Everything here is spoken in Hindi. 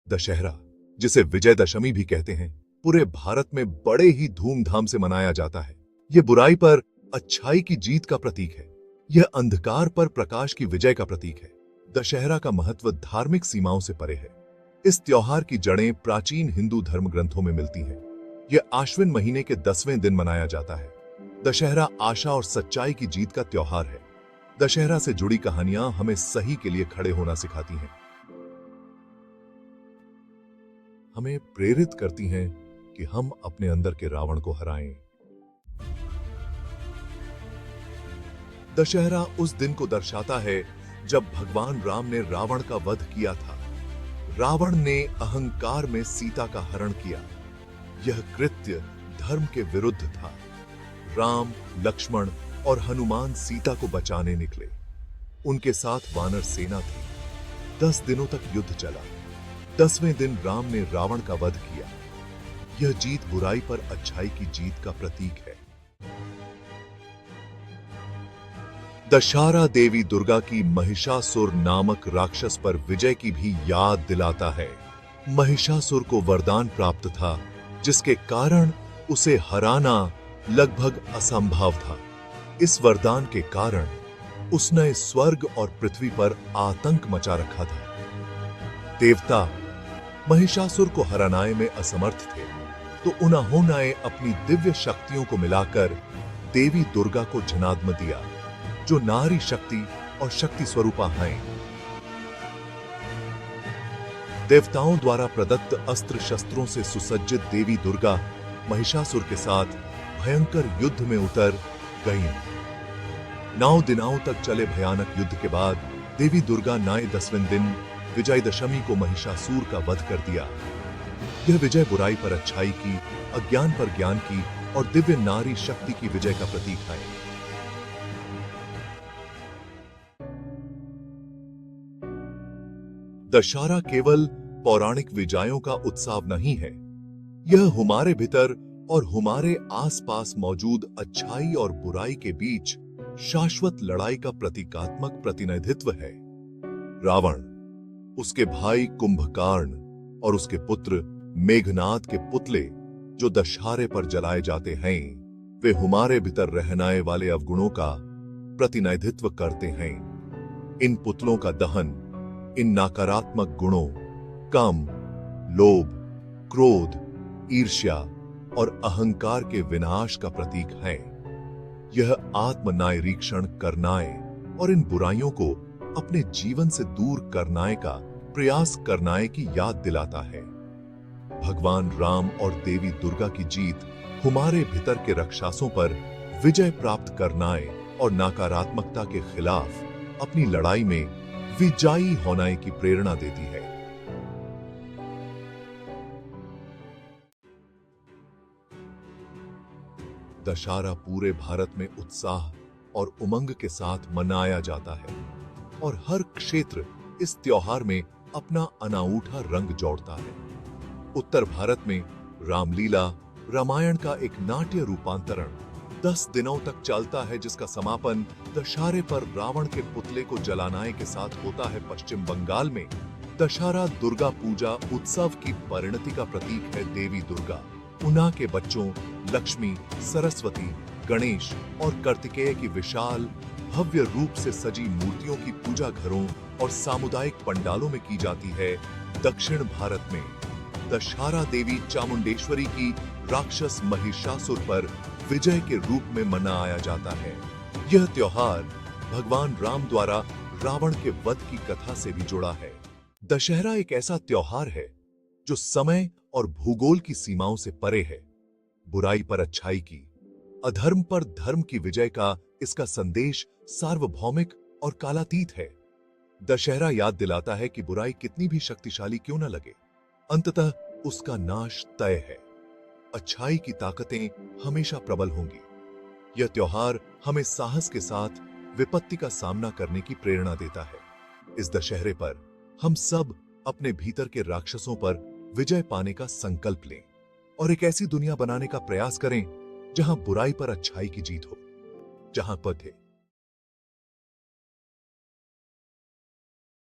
दशहरा, जिसे विजयदशमी भी कहते हैं, पूरे भारत में बड़े ही धूमधाम से मनाया जाता है। यह बुराई पर अच्छाई की जीत का प्रतीक है। यह अंधकार पर प्रकाश की विजय का प्रतीक है। दशहरा का महत्व धार्मिक सीमाओं से परे है। इस त्योहार की जड़ें प्राचीन हिंदू धर्म ग्रंथों में मिलती हैं। यह आश्विन महीने के 10वें दिन मनाया जाता है। दशहरा आशा और सच्चाई की जीत का त्योहार है। दशहरा से जुड़ी कहानियां हमें सही के लिए खड़े होना सिखाती हैं, हमें प्रेरित करती हैं कि हम अपने अंदर के रावण को हराएं। दशहरा उस दिन को दर्शाता है जब भगवान राम ने रावण का वध किया था। रावण ने अहंकार में सीता का हरण किया। यह कृत्य धर्म के विरुद्ध था। राम, लक्ष्मण और हनुमान सीता को बचाने निकले। उनके साथ वानर सेना थी। 10 दिनों तक युद्ध चला। 10वें दिन राम ने रावण का वध किया। यह जीत बुराई पर अच्छाई की जीत का प्रतीक है। दशहरा देवी दुर्गा की महिषासुर नामक राक्षस पर विजय की भी याद दिलाता है। महिषासुर को वरदान प्राप्त था, जिसके कारण उसे हराना लगभग असंभव था। इस वरदान के कारण उसने स्वर्ग और पृथ्वी पर आतंक मचा रखा था। देवता महिषासुर को हराने में असमर्थ थे, तो उन्होंने अपनी दिव्य शक्तियों को मिलाकर देवी दुर्गा को जन्म दिया, जो नारी शक्ति और शक्ति स्वरूपा हैं। देवताओं द्वारा प्रदत्त अस्त्र शस्त्रों से सुसज्जित देवी दुर्गा महिषासुर के साथ भयंकर युद्ध में उतर गईं। 9 दिनों तक चले भयानक युद्ध के बाद देवी दुर्गा ने 10वें दिन विजयदशमी को महिषासुर का वध कर दिया। यह विजय बुराई पर अच्छाई की, अज्ञान पर ज्ञान की और दिव्य नारी शक्ति की विजय का प्रतीक है। दशहरा केवल पौराणिक विजयों का उत्सव नहीं है, यह हमारे भीतर और हमारे आसपास मौजूद अच्छाई और बुराई के बीच शाश्वत लड़ाई का प्रतीकात्मक प्रतिनिधित्व है। रावण, उसके भाई कुंभकर्ण और उसके पुत्र मेघनाद के पुतले जो दशहरे पर जलाए जाते हैं, वे हमारे भीतर रहने वाले अवगुणों का प्रतिनिधित्व करते हैं। इन पुतलों का दहन इन नकारात्मक गुणों काम, लोभ, क्रोध, ईर्ष्या और अहंकार के विनाश का प्रतीक है। यह आत्मनिरीक्षण करने और इन बुराइयों को अपने जीवन से दूर करने का प्रयास करने की याद दिलाता है। भगवान राम और देवी दुर्गा की जीत हमारे भीतर के राक्षसों पर विजय प्राप्त करने और नकारात्मकता के खिलाफ अपनी लड़ाई में विजयी होने की प्रेरणा देती है। दशहरा पूरे भारत में उत्साह और उमंग के साथ मनाया जाता है और हर क्षेत्र इस त्योहार में अपना अनूठा रंग जोड़ता है। उत्तर भारत में रामलीला रामायण का एक नाट्य रूपांतरण 10 दिनों तक चलता है, जिसका समापन दशहरे पर रावण के पुतले को जलाने के साथ होता है। पश्चिम बंगाल में दशहरा दुर्गा पूजा उत्सव की परिणति का प्रतीक है। देवी दुर्गा उना के बच्चों लक्ष्मी, सरस्वती, गणेश और कार्तिकेय की विशाल भव्य रूप से सजी मूर्तियों की पूजा घरों और सामुदायिक पंडालों में की जाती है। दक्षिण भारत में दशहरा देवी चामुंडेश्वरी की राक्षस महिषासुर पर विजय के रूप में मनाया जाता है। यह त्योहार भगवान राम द्वारा रावण के वध की कथा से भी जुड़ा है। दशहरा एक ऐसा त्योहार है जो समय और भूगोल की सीमाओं से परे है। बुराई पर अच्छाई की, अधर्म पर धर्म की विजय का इसका संदेश सार्वभौमिक और कालातीत है। दशहरा याद दिलाता है कि बुराई कितनी भी शक्तिशाली क्यों न लगे, अंततः उसका नाश तय है। अच्छाई की ताकतें हमेशा प्रबल होंगी। यह त्योहार हमें साहस के साथ विपत्ति का सामना करने की प्रेरणा देता है। इस दशहरे पर हम सब अपने भीतर के राक्षसों पर विजय पाने का संकल्प लें और एक ऐसी दुनिया बनाने का प्रयास करें जहां बुराई पर अच्छाई की जीत हो, जहां पथ है